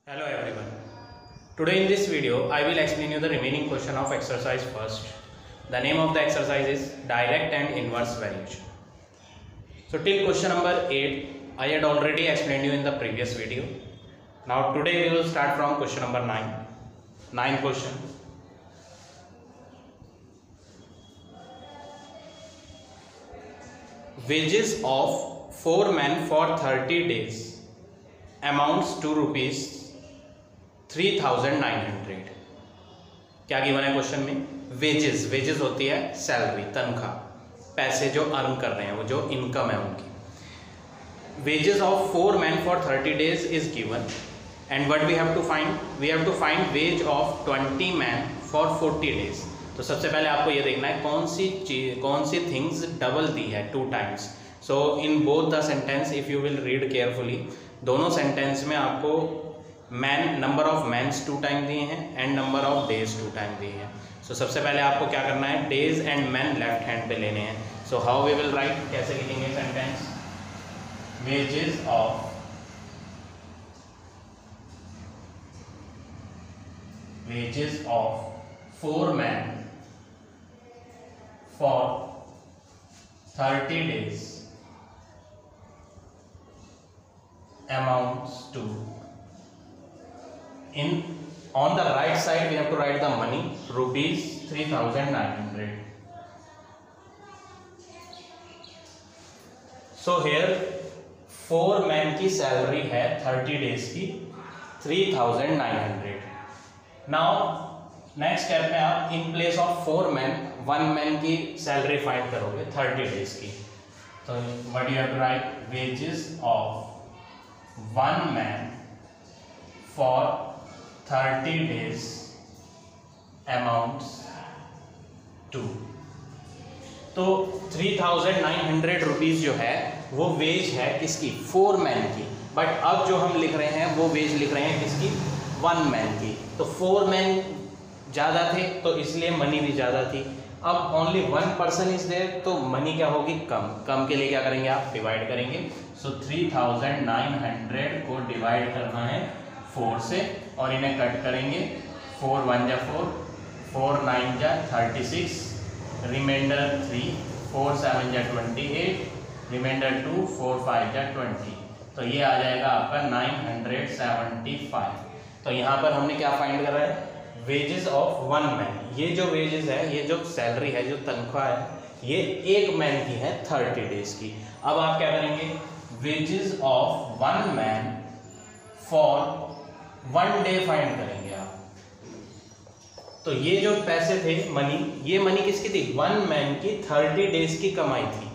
Hello everyone. Today in this video I will explain you the remaining question of exercise first. The name of the exercise is direct and inverse variation. So till question number 8 I had already explained you in the previous video. Now today we will start from question number 9. Ninth question. Wages of 4 men for 30 days amounts to rupees 3,900. क्या given है question में? Wages, wages होती है salary, तनख्वाह, पैसे जो earn कर रहे हैं, वो जो इनकम है उनकी. Wages of 4 men for 30 days is given and what we have to find? We have to find wage of 20 men for 40 days. तो सबसे पहले आपको ये देखना है कौन सी थिंग्स डबल दी है 2 times. So in both the sentence if you will read carefully, दोनों सेंटेंस में आपको man, number of mans 2 time दिए हैं and number of days 2 time दिए हैं. सो सबसे पहले आपको क्या करना है, days and man left hand पे लेने हैं. So how we will write, कैसे लिखेंगे sentence? Wages of wages of 4 men for 30 days amounts to, on the right side we have to write the money, rupees 3,900. So here 4 men की salary है 30 days की 3,900. Now next step में आप in place of 4 men 1 man की salary find करोगे 30 days की. तो what you have to write, wages of 1 man for 30 days amounts to. तो 3,900 रुपीज जो है वो वेज है किसकी? 4 men की. बट अब जो हम लिख रहे हैं वो वेज लिख रहे हैं किसकी? 1 man की. तो 4 men ज़्यादा थे तो इसलिए मनी भी ज़्यादा थी. अब ओनली 1 person इज देयर तो मनी क्या होगी? कम. कम के लिए क्या करेंगे आप? डिवाइड करेंगे. सो 3,900 को डिवाइड करना है 4 से और इन्हें कट करेंगे. 4 1 जा 4, 4 9 जा 36, रिमाइंडर 3, 4 7 जा 28, रिमाइंडर 2, 4 5 जा 20. तो ये आ जाएगा आपका 975. तो यहाँ पर हमने क्या फाइंड करा है? Wages of 1 man. ये जो वेजेस है, ये जो सैलरी है, जो तनख्वाह है, ये 1 man की है 30 days की. अब आप क्या करेंगे? Wages of 1 man for 1 day find करेंगे आप. तो ये जो पैसे थे मनी, ये मनी किसकी थी? 1 man की 30 days की कमाई थी.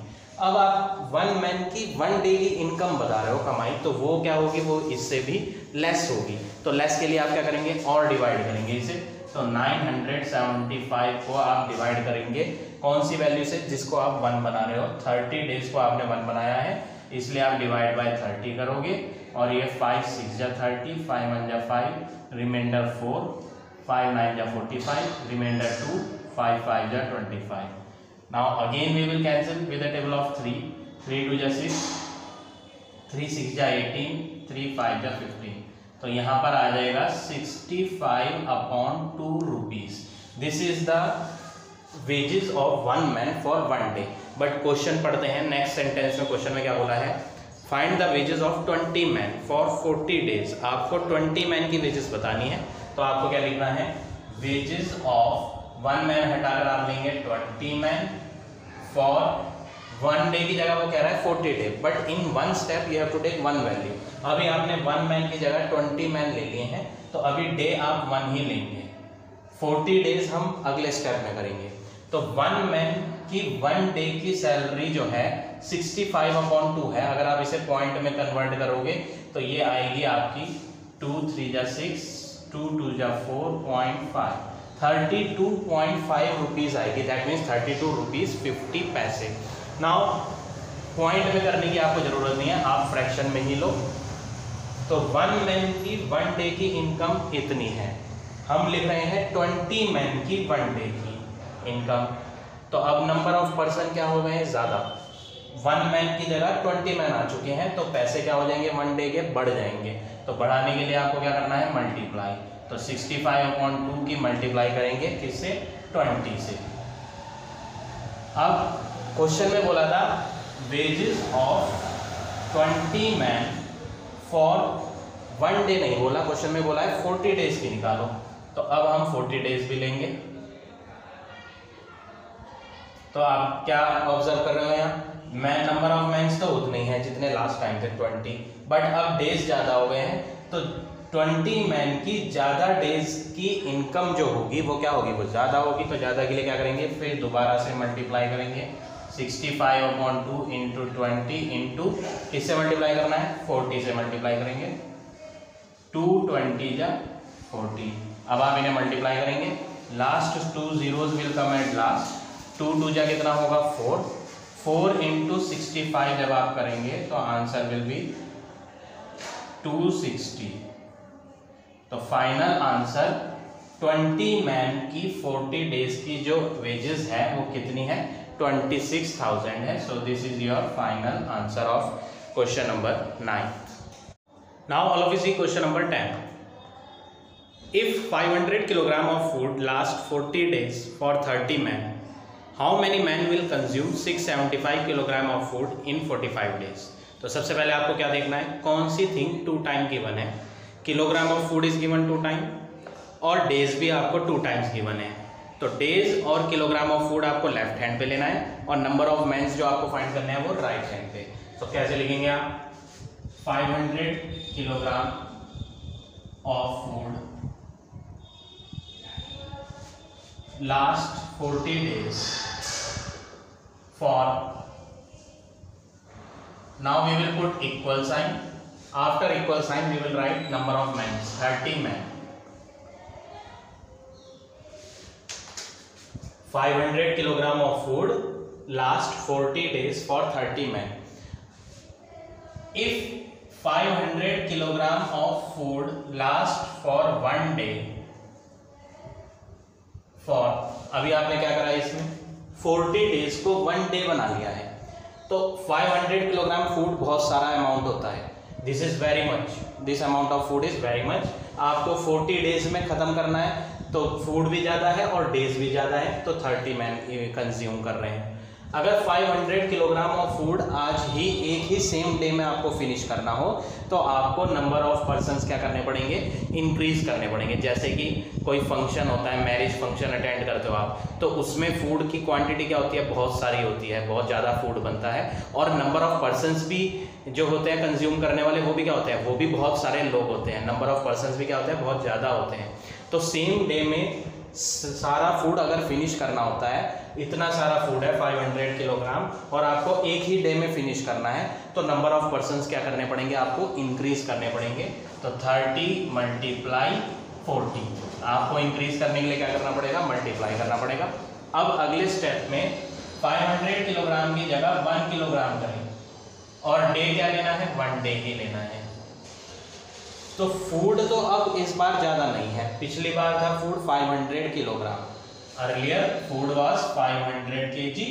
अब आप 1 man की 1 day की इनकम बता रहे हो कमाई, तो वो क्या होगी? वो इससे भी लेस होगी. तो लेस के लिए आप क्या करेंगे? और डिवाइड करेंगे इसे. तो 975 को आप डिवाइड करेंगे कौन सी वैल्यू से? जिसको आप 1 बना रहे हो. 30 days को आपने 1 बनाया है इसलिए आप डिवाइड बाय 30 करोगे. और ये 5 6 जा 30, 5 1 जा 5, रिमाइंडर 4, 5 9 जा 45, रिमाइंडर 2, 5 5 जा 25. Now again we will cancel with the table of 3. 3 2 जा 6, 3 6 जा 18, 3 5 जा 15. तो यहाँ पर आ जाएगा 65/2 rupees. This is the wages of 1 man for 1 day. But question पढ़ते हैं नेक्स्ट सेंटेंस में. क्वेश्चन में क्या बोला है? Find the wages of 20 men for 40 days. आपको 20 man की वेजेस बतानी है. तो आपको क्या लिखना है? वेजेस ऑफ 1 man हटाकर आप लेंगे 20 men फॉर 1 day की जगह वो कह रहा है 40 day. But in 1 step you have to take 1 value. अभी आपने 1 man की जगह 20 men ले लिए हैं तो अभी डे आप 1 ही लेंगे. 40 days हम अगले स्टेप में करेंगे. तो 1 man की 1 day की सैलरी जो है 65/2 है. अगर आप इसे पॉइंट में कन्वर्ट करोगे तो ये आएगी आपकी 2 3 जा 6, 2 2 जा 4.5, 32.5 रुपीज़ आएगी. दैट मीन्स 32 रुपीज़ 50 पैसे. नाउ पॉइंट में करने की आपको ज़रूरत नहीं है, आप फ्रैक्शन में ही लो. तो 1 man की 1 day की इनकम इतनी है. हम लिख रहे हैं 20 man की 1 day की इनकम. तो अब नंबर ऑफ पर्सन क्या हो गए? ज़्यादा. 1 मैन की जगह 20 मैन आ चुके हैं, तो पैसे क्या हो जाएंगे 1 डे के बढ़ जाएंगे। तो बढ़ाने के लिए आपको क्या करना है मल्टीप्लाई, तो 65/2 की मल्टीप्लाई करेंगे किससे 20 से। अब क्वेश्चन में बोला था wages of 20 man for 1 day नहीं बोला, क्वेश्चन में बोला है 40 डेज की निकालो। तो अब हम 40 डेज भी लेंगे। तो आप क्या ऑब्जर्व कर रहे हो यहाँ, मैन नंबर ऑफ मैन्स तो उतने ही है जितने लास्ट टाइम थे 20, बट अब डेज ज़्यादा हो गए हैं, तो 20 मैन की ज़्यादा डेज की इनकम जो होगी वो क्या होगी, वो ज़्यादा होगी। तो ज़्यादा के लिए क्या करेंगे, फिर दोबारा से मल्टीप्लाई करेंगे 65/2 इंटू 20 इंटू किससे मल्टीप्लाई करना है 40 से मल्टीप्लाई करेंगे, 220 जा 40। अब आप इन्हें मल्टीप्लाई करेंगे, last 2 zeros will come at last, 2 2 जा कितना होगा 4, 4 इंटू 65 जब आप करेंगे तो आंसर विल बी 260। तो फाइनल आंसर 20 मैन की 40 डेज की जो वेजेस है वो कितनी है 26,000 है। So this is your final answer of question number 9। Now all of you see question number 10। If 500 kilogram of food lasts 40 days for 30 men, how many men will consume 675 kilogram of food in 45 days? तो सबसे पहले आपको क्या देखना है, कौन सी thing 2 time given है, kilogram of food is given 2 time और डेज भी आपको 2 टाइम्स गिवन है। तो डेज और किलोग्राम ऑफ फूड आपको लेफ्ट हैंड पे लेना है और नंबर ऑफ मेंस जो आपको फाइंड करना है वो राइट हैंड पे। तो कैसे लिखेंगे आप, 500 kilogram of food last 40 days for, now we will put equal sign, after equal sign we will write number of men, 30 men, 500 kilogram of food last 40 days for 30 men. If 500 kilogram of food last for 1 day, अभी आपने क्या करा है इसमें 40 days को 1 day बना लिया है, तो 500 किलोग्राम फूड बहुत सारा अमाउंट होता है, this is very much, this amount of food is very much. आपको 40 डेज में खत्म करना है तो फूड भी ज़्यादा है और डेज भी ज़्यादा है, तो 30 मैन कंज्यूम कर रहे हैं। अगर 500 किलोग्राम ऑफ फूड आज ही एक ही सेम डे में आपको फिनिश करना हो तो आपको नंबर ऑफ पर्सन्स क्या करने पड़ेंगे, इंक्रीज करने पड़ेंगे। जैसे कि कोई फंक्शन होता है, मैरिज फंक्शन अटेंड करते हो आप, तो उसमें फूड की क्वांटिटी क्या होती है, बहुत सारी होती है, बहुत ज़्यादा फूड बनता है और नंबर ऑफ पर्सन्स भी जो होते हैं कंज्यूम करने वाले वो भी क्या होते हैं, वो भी बहुत सारे लोग होते हैं, नंबर ऑफ पर्सन्स भी क्या होते हैं, बहुत ज़्यादा होते हैं। तो सेम डे में सारा फूड अगर फिनिश करना होता है, इतना सारा फूड है 500 किलोग्राम और आपको एक ही डे में फिनिश करना है, तो नंबर ऑफ पर्सन्स क्या करने पड़ेंगे, आपको इंक्रीज करने पड़ेंगे। तो 30 मल्टीप्लाई 40, आपको इंक्रीज करने के लिए क्या करना पड़ेगा, मल्टीप्लाई करना पड़ेगा। अब अगले स्टेप में 500 किलोग्राम की जगह 1 किलोग्राम करें और डे क्या लेना है, 1 डे ही लेना है। तो फूड तो अब इस बार ज़्यादा नहीं है, पिछली बार था food 500 kilogram, earlier food was 500 kg,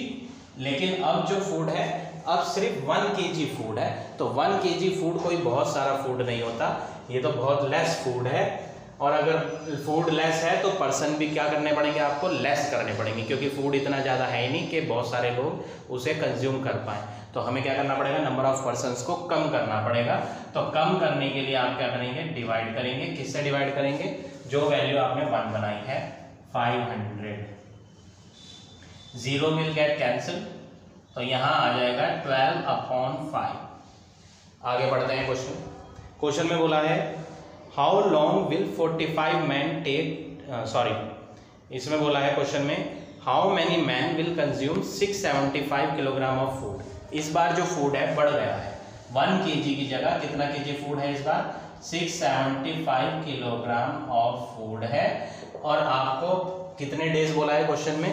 लेकिन अब जो फूड है अब सिर्फ 1 kg फूड है। तो 1 kg फूड कोई बहुत सारा फूड नहीं होता, ये तो बहुत लेस फूड है। और अगर फूड लेस है तो पर्सन भी क्या करने पड़ेंगे, आपको लेस करने पड़ेंगे, क्योंकि फूड इतना ज़्यादा है ही नहीं कि बहुत सारे लोग उसे कंज्यूम कर पाएँ। तो हमें क्या करना पड़ेगा, नंबर ऑफ पर्सन्स को कम करना पड़ेगा। तो कम करने के लिए आप क्या करेंगे, डिवाइड करेंगे, किससे डिवाइड करेंगे, जो वैल्यू आपने 1 बनाई है 500, 0 विल गेट कैंसिल, तो यहाँ आ जाएगा 12/5। आगे बढ़ते हैं क्वेश्चन में बोला है how long will 45 man take, इसमें बोला है क्वेश्चन में how many man will consume 675 kilogram of food. इस बार जो फूड है बढ़ गया है, 1 kg की जगह कितना kg फूड है इस बार, 675 किलोग्राम ऑफ फूड है। और आपको कितने डेज बोला है क्वेश्चन में,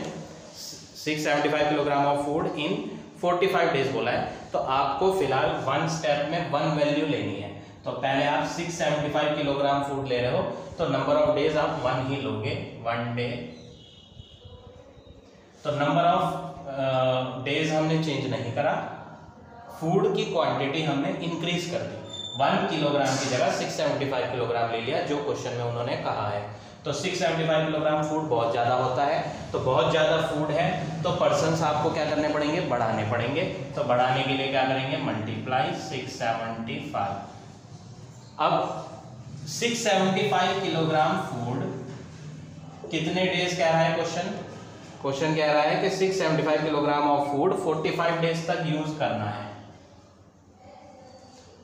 675 kilogram of food in 45 days बोला है। तो आपको फिलहाल 1 स्टेप में 1 वैल्यू लेनी है। तो पहले आप 675 किलोग्राम फूड ले रहे हो तो नंबर ऑफ डेज आप 1 ही लोगे, 1 डे। तो नंबर ऑफ डेज हमने चेंज नहीं करा, फूड की क्वांटिटी हमने इंक्रीज कर दी, 1 किलोग्राम की जगह 675 किलोग्राम ले लिया, जो क्वेश्चन में उन्होंने कहा है। तो 675 किलोग्राम फूड बहुत ज़्यादा होता है, तो बहुत ज़्यादा फूड है तो पर्सन्स आपको क्या करने पड़ेंगे, बढ़ाने पड़ेंगे। तो बढ़ाने के लिए क्या करेंगे, मल्टीप्लाई 675। अब 675 किलोग्राम फूड कितने डेज कह रहा है क्वेश्चन कह रहा है कि 675 किलोग्राम ऑफ फूड 45 डेज तक यूज करना है।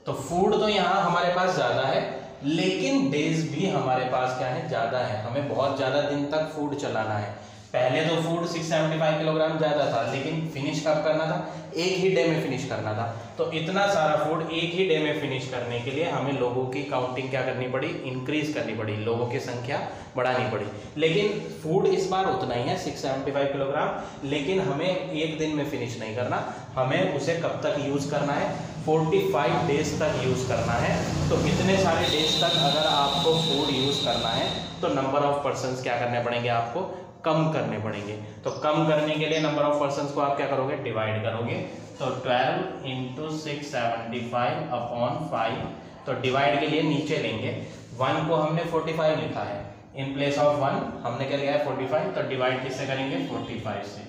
तो फूड तो यहाँ हमारे पास ज़्यादा है, लेकिन डेज भी हमारे पास क्या है, ज़्यादा है। हमें बहुत ज़्यादा दिन तक फूड चलाना है। पहले तो फूड 675 किलोग्राम ज़्यादा था, लेकिन फिनिश कब करना था, एक ही डे में फिनिश करना था। तो इतना सारा फूड एक ही डे में फिनिश करने के लिए हमें लोगों की काउंटिंग क्या करनी पड़ी, इंक्रीज करनी पड़ी, लोगों की संख्या बढ़ानी पड़ी। लेकिन फूड इस बार उतना ही है 675 किलोग्राम, लेकिन हमें एक दिन में फिनिश नहीं करना, हमें उसे कब तक यूज़ करना है, 45 डेज तक यूज़ करना है। तो इतने सारे डेज तक अगर आपको फूड यूज़ करना है तो नंबर ऑफ पर्सन्स क्या करने पड़ेंगे, आपको कम करने पड़ेंगे। तो कम करने के लिए नंबर ऑफ पर्सन्स को आप क्या करोगे, डिवाइड करोगे। तो 12 इंटू 675 अपॉन 5, तो डिवाइड के लिए नीचे लेंगे। 1 को हमने 45 लिखा है, इन प्लेस ऑफ 1 हमने क्या लिया है 45, तो डिवाइड किससे करेंगे, 45 से।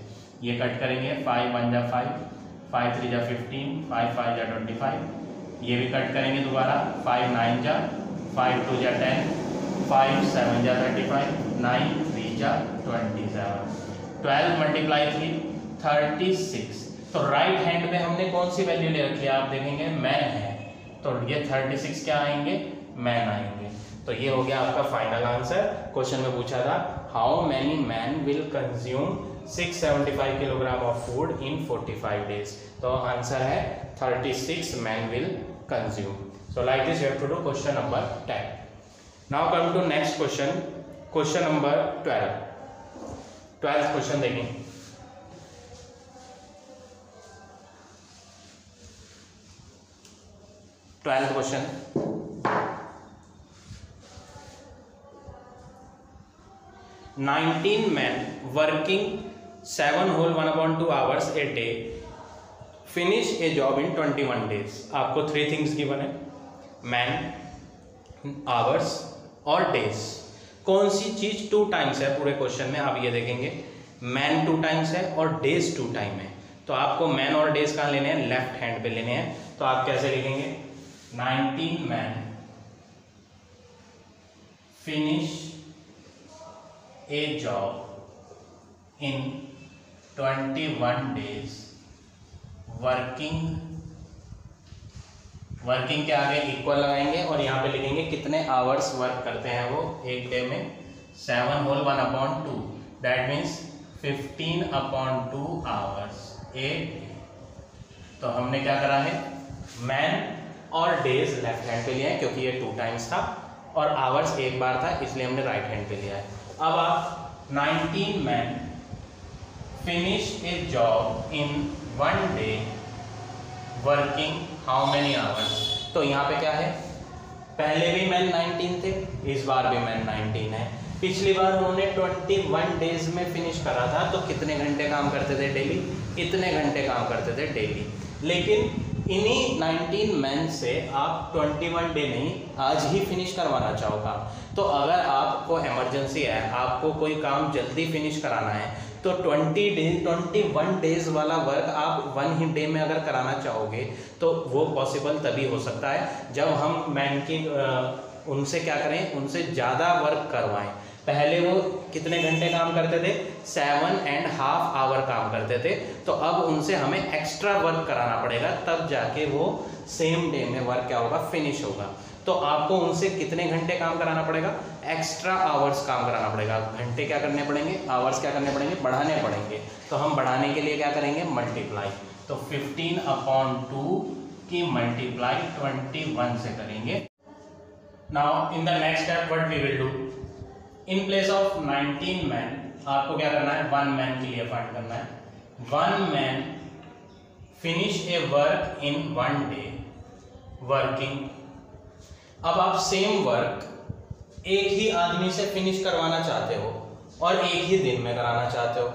ये कट करेंगे, 5 1 जा 5, 5 3 जा 15, 5 5 जा 25, ये भी कट करेंगे दोबारा, 5 9 जा, 5 2 जा 10, 5 7 जा 35, 9 3 जा 27, 12 मल्टीप्लाई 3 36। तो राइट हैंड में हमने कौन सी वैल्यू ले रखी है, आप देखेंगे मैन है, तो ये 36 क्या आएंगे, मैन आएंगे। तो ये हो गया आपका फाइनल आंसर। क्वेश्चन में पूछा था how many man will consume 675 kilogram of food in 45 days. तो आंसर है 36 man will consume. So like this you have to do question number 10. Now come to next question, question number 12th question देखें। Twelfth question, nineteen man working 7 whole 1/2 hours a day finish a job in 21 days। आपको 3 things given है, man, hours और days. कौन सी चीज 2 times है पूरे question में, आप ये देखेंगे मैन 2 टाइम्स है और डेज 2 टाइम है। तो आपको मैन और डेज कहाँ लेने हैं, लेफ्ट हैंड पे लेने हैं। तो आप कैसे लिखेंगे, 19 man finish a job in 21 days working के आगे इक्वल लगाएंगे और यहाँ पे लिखेंगे कितने आवर्स वर्क करते हैं वो एक डे में, 7 whole 1/2, that means 15/2 hours a day. तो हमने क्या करा है, मैन और डेज लेफ्ट हैंड पे लिया है क्योंकि ये 2 टाइम्स था, और आवर्स एक बार था इसलिए हमने राइट हैंड पे लिया है। अब आप 19 man finish a job in 1 day working how many hours. तो यहाँ पे क्या है, पहले भी मैन 19 थे, इस बार भी मैन 19 है। पिछली बार उन्होंने 21 days में फिनिश करा था, तो कितने घंटे काम करते थे डेली, इतने घंटे काम करते थे डेली। लेकिन इन्हीं 19 मैन से आप 21 डे नहीं, आज ही फिनिश करवाना चाहोगा। तो अगर आपको इमरजेंसी है, आपको कोई काम जल्दी फिनिश कराना है, तो 21 डेज वाला वर्क आप 1 ही डे में अगर कराना चाहोगे तो वो पॉसिबल तभी हो सकता है जब हम मैन की उनसे क्या करें, उनसे ज़्यादा वर्क करवाएं। पहले वो कितने घंटे काम करते थे, 7.5 आवर काम करते थे, तो अब उनसे हमें एक्स्ट्रा वर्क कराना पड़ेगा, तब जाके वो सेम डे में वर्क क्या होगा, फिनिश होगा। तो आपको उनसे कितने घंटे काम कराना पड़ेगा, एक्स्ट्रा आवर्स काम कराना पड़ेगा। घंटे क्या करने पड़ेंगे, आवर्स क्या करने पड़ेंगे, बढ़ाने पड़ेंगे। तो हम बढ़ाने के लिए क्या करेंगे, मल्टीप्लाई। तो 15/2 की मल्टीप्लाई 21 से करेंगे। Now in the next step what we will do, in place of 19 man आपको क्या करना है, 1 मैन के लिए फाइंड करना है। 1 man finish A work in 1 day working. अब आप सेम वर्क एक ही आदमी से फिनिश करवाना चाहते हो और एक ही दिन में कराना चाहते हो,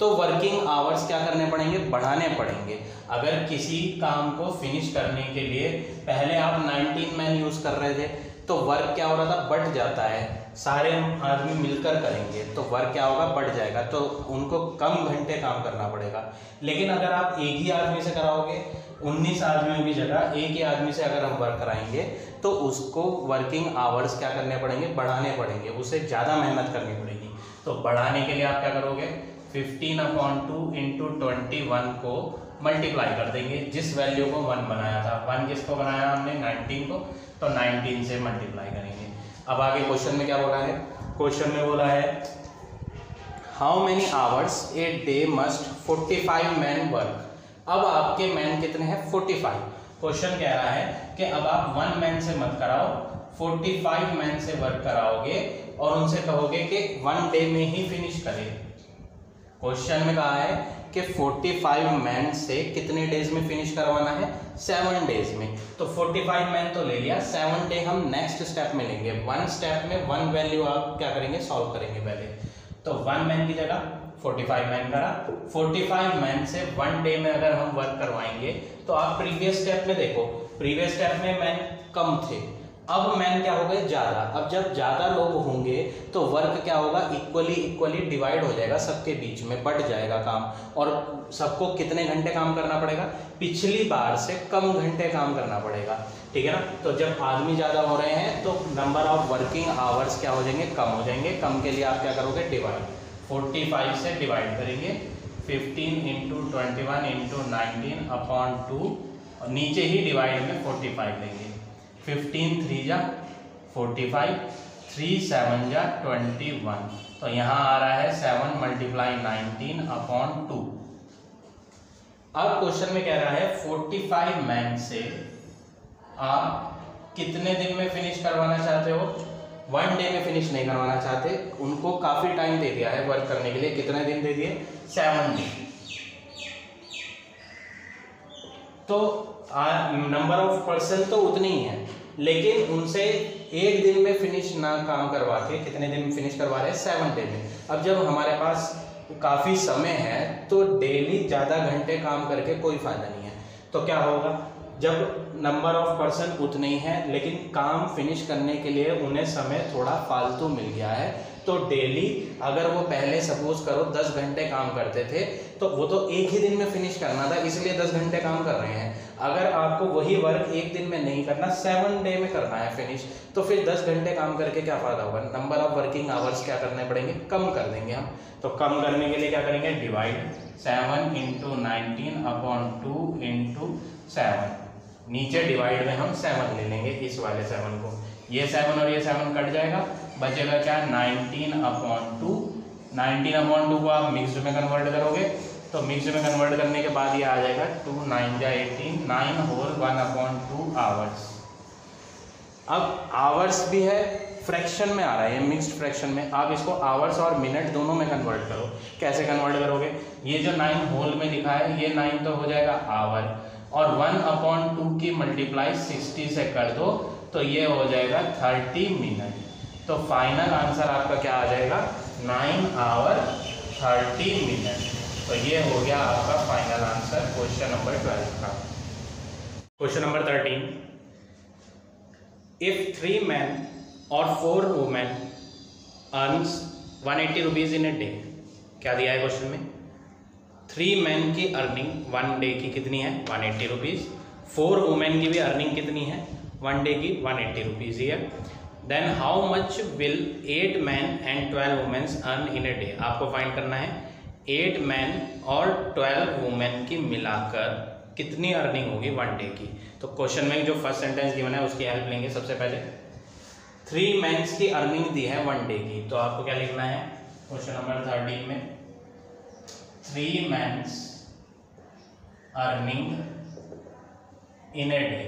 तो वर्किंग आवर्स क्या करने पड़ेंगे, बढ़ाने पड़ेंगे। अगर किसी काम को फिनिश करने के लिए पहले आप 19 मैन यूज़ कर रहे थे तो वर्क क्या हो रहा था, बढ़ जाता है। सारे आदमी मिलकर करेंगे तो वर्क क्या होगा, बढ़ जाएगा, तो उनको कम घंटे काम करना पड़ेगा। लेकिन अगर आप एक ही आदमी से कराओगे, 19 आदमियों की जगह एक ही आदमी से अगर हम वर्क कराएंगे तो उसको वर्किंग आवर्स क्या करने पड़ेंगे, बढ़ाने पड़ेंगे, उसे ज़्यादा मेहनत करनी पड़ेगी। तो बढ़ाने के लिए आप क्या करोगे, 15/2 × 21 को मल्टीप्लाई कर देंगे, जिस वैल्यू को 1 बनाया था। 1 किसको बनाया हमने, 19 को, तो 19 से मल्टीप्लाई करेंगे। अब आगे क्वेश्चन में क्या बोला है, क्वेश्चन में बोला है how many hours a day must 45 man work. अब आपके मैन कितने हैं, 45। क्वेश्चन कह रहा है कि अब आप 1 मैन से मत कराओ, 45 मैन से वर्क कराओगे और उनसे कहोगे कि 1 डे में ही फिनिश करें। क्वेश्चन में कहा है कि 45 मैन से कितने डेज में फिनिश करवाना है, 7 डेज में। तो 45 मैन तो ले लिया, 7 डे हम नेक्स्ट स्टेप में लेंगे। 1 स्टेप में 1 वैल्यू आप क्या करेंगे, सॉल्व करेंगे पहले। तो 1 मैन की जगह 45 मैन करा, 45 मैन से 1 डे में अगर हम वर्क करवाएंगे तो आप प्रीवियस स्टेप में देखो, प्रीवियस स्टेप में मैन कम थे, अब मैन क्या हो गए, ज़्यादा। अब जब ज़्यादा लोग होंगे तो वर्क क्या होगा, इक्वली डिवाइड हो जाएगा, सबके बीच में बढ़ जाएगा काम, और सबको कितने घंटे काम करना पड़ेगा, पिछली बार से कम घंटे काम करना पड़ेगा, ठीक है ना। तो जब आदमी ज़्यादा हो रहे हैं तो नंबर ऑफ वर्किंग आवर्स क्या हो जाएंगे, कम हो जाएंगे। कम के लिए आप क्या करोगे, डिवाइड, 45 से डिवाइड करेंगे, 15 × 21 × 19/2, और नीचे ही डिवाइड में 45 लेंगे। 15 3 जा 45, 3 7 जा 21, तो यहाँ आ रहा है 7 × 19/2। अब क्वेश्चन में कह रहा है 45 मैन से आप कितने दिन में फिनिश करवाना चाहते हो, 1 डे में फिनिश नहीं करवाना चाहते, उनको काफ़ी टाइम दे दिया है वर्क करने के लिए। कितने दिन दे दिए, 7 दिन। तो नंबर ऑफ पर्सन तो उतनी ही है, लेकिन उनसे एक दिन में फिनिश ना काम करवा के कितने दिन में फिनिश करवा रहे हैं, 7 डे में। अब जब हमारे पास काफ़ी समय है तो डेली ज़्यादा घंटे काम करके कोई फ़ायदा नहीं है। तो क्या होगा, जब नंबर ऑफ पर्सन उतने ही हैं लेकिन काम फिनिश करने के लिए उन्हें समय थोड़ा फालतू मिल गया है, तो डेली अगर वो पहले सपोज करो 10 घंटे काम करते थे तो वो तो एक ही दिन में फिनिश करना था, इसलिए 10 घंटे काम कर रहे हैं। अगर आपको वही वर्क एक दिन में नहीं करना, 7 डे में करना है फिनिश, तो फिर 10 घंटे काम करके क्या फ़ायदा होगा, नंबर ऑफ वर्किंग आवर्स क्या करने पड़ेंगे, कम कर देंगे हम। तो कम करने के लिए क्या करेंगे, डिवाइड, 7 × 19/2 × 7, नीचे डिवाइड में हम 7 ले लेंगे, इस वाले 7 को, ये 7 और ये 7 कट जाएगा, बचेगा क्या, 19/2। 19/2 को आप मिक्स्ड में कन्वर्ट करोगे तो मिक्स्ड में कन्वर्ट करने के बाद ये आ जाएगा 2 9 जा 18, 9 होल 1/2 आवर्स। अब आवर्स भी है, फ्रैक्शन में आ रहा है, ये मिक्स्ड फ्रैक्शन में। आप इसको आवर्स और मिनट दोनों में कन्वर्ट करो। कैसे कन्वर्ट करोगे, ये जो 9 होल में लिखा है ये 9 तो हो जाएगा आवर, और 1/2 की मल्टीप्लाई 60 से कर दो तो ये हो जाएगा 30 मिनट। तो फाइनल आंसर आपका क्या आ जाएगा, 9 आवर 30 मिनट। तो ये हो गया आपका फाइनल आंसर क्वेश्चन नंबर 12 का। क्वेश्चन नंबर 13, इफ 3 मैन और 4 women earns 180 rupees in a day. क्या दिया है क्वेश्चन में, 3 मैन की अर्निंग 1 डे की कितनी है, 180 रुपीज़। 4 वुमेन की भी अर्निंग कितनी है, 1 डे की 180 रुपीज़ ही है। Then how much will 8 man and 12 womens earn in a day. आपको फाइंड करना है 8 मैन और 12 वुमेन की मिलाकर कितनी अर्निंग होगी 1 डे की। तो क्वेश्चन में जो फर्स्ट सेंटेंस गिवन है उसकी हेल्प लेंगे। सबसे पहले 3 मैन्स की अर्निंग दी है 1 डे की, तो आपको क्या लिखना है क्वेश्चन नंबर 13 में, 3 mans earning in a day.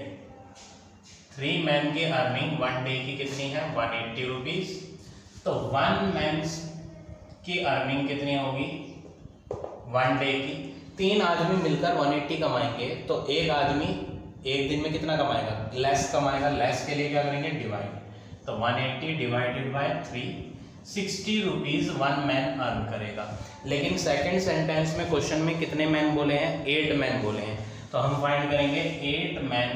3 man की अर्निंग 1 डे की कितनी है, 180 रुपीज़। तो 1 मैन्स की अर्निंग कितनी होगी 1 डे की। 3 आदमी मिलकर 180 कमाएंगे तो एक आदमी एक दिन में कितना कमाएगा, लेस कमाएगा। लेस के लिए क्या करेंगे, डिवाइड। तो 180 divided by 3, 60 rupees 1 man earn करेगा। लेकिन सेकंड सेंटेंस में क्वेश्चन में कितने मैन बोले हैं? 8 मैन बोले हैं। तो हम फाइंड करेंगे 8 मैन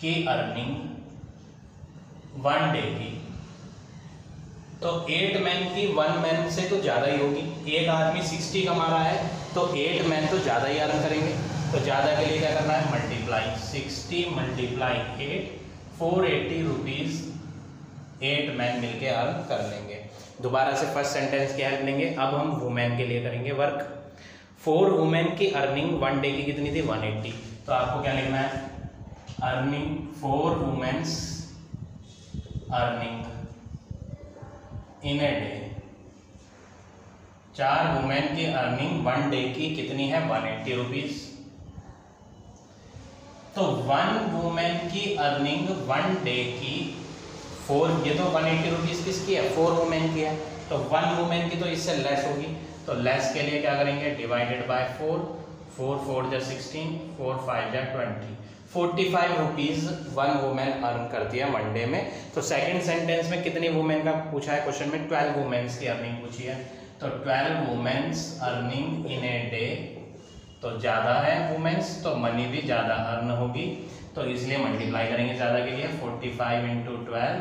की अर्निंग 1 डे की। तो 8 मैन की 1 मैन से तो ज़्यादा ही होगी। एक आदमी 60 कमा रहा है तो 8 मैन तो ज़्यादा ही अर्न करेंगे। तो ज़्यादा के लिए क्या करना है? मल्टीप्लाई 60 मल्टीप्लाई 8, 480 रुपीज़ 8 मैन मिलके अर्न कर लेंगे। दोबारा से फर्स्ट सेंटेंस की हेल्प लेंगे। अब हम वुमेन के लिए करेंगे वर्क। 4 वुमेन की अर्निंग 1 डे की कितनी थी? 180। तो आपको क्या लिखना है? Earning 4 womens earning in a day. 4 women की अर्निंग 1 डे की कितनी है? 180 रुपीज। तो 1 वुमेन की अर्निंग 1 डे की 4, ये तो 180 रुपीज किसकी है? 4 वुमेन की है। तो 1 वुमेन की तो इससे लेस होगी। तो लेस के लिए क्या करेंगे? डिवाइडेड बाय 4, 4 4 जा 16, 4 5 जा 20। 45 रुपीज 1 वुमेन अर्न करती है 1 डे में। तो सेकंड सेंटेंस में कितनी वुमेन का पूछा है क्वेश्चन में? 12 वुमेन्स की अर्निंग पूछी है। तो 12 womens earning in a day, तो ज़्यादा है वुमेन्स तो मनी भी ज़्यादा अर्न होगी। तो इसलिए मल्टीप्लाई करेंगे ज़्यादा के लिए। 45 इंटू 12,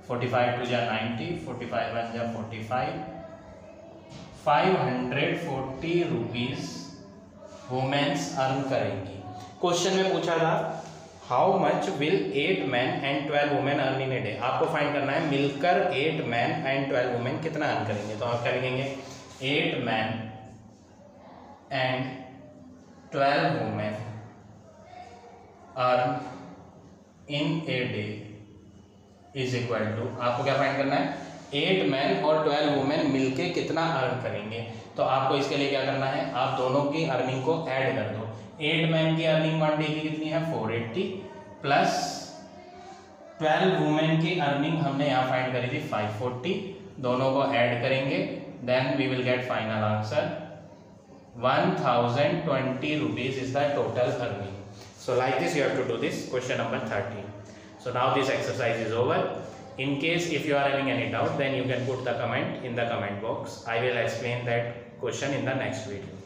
45 टू जा 90, 45 वन जा 45, 540 रुपीज़ वुमेन्स अर्न करेंगी। क्वेश्चन में पूछा था how much will 8 man and 12 women earn in a day. आपको फाइंड करना है मिलकर 8 मैन एंड 12 वुमेन कितना अर्न करेंगे। तो आप क्या लिखेंगे? 8 man and 12 women earn in a day is equal to, आपको क्या फाइंड करना है? 8 मैन और 12 वुमेन मिलके कितना अर्न करेंगे। तो आपको इसके लिए क्या करना है? आप दोनों की अर्निंग को ऐड कर दो। 8 मैन की अर्निंग 1 डे की कितनी है? 480 प्लस 12 वुमेन की अर्निंग हमने यहाँ फाइंड करी थी 540। दोनों को ऐड करेंगे, then we will get final answer 1020 rupees is the total earning. So like this you have to do this question number 13. So now this exercise is over. In case if you are having any doubt, then you can put the comment in the comment box. I will explain that question in the next video.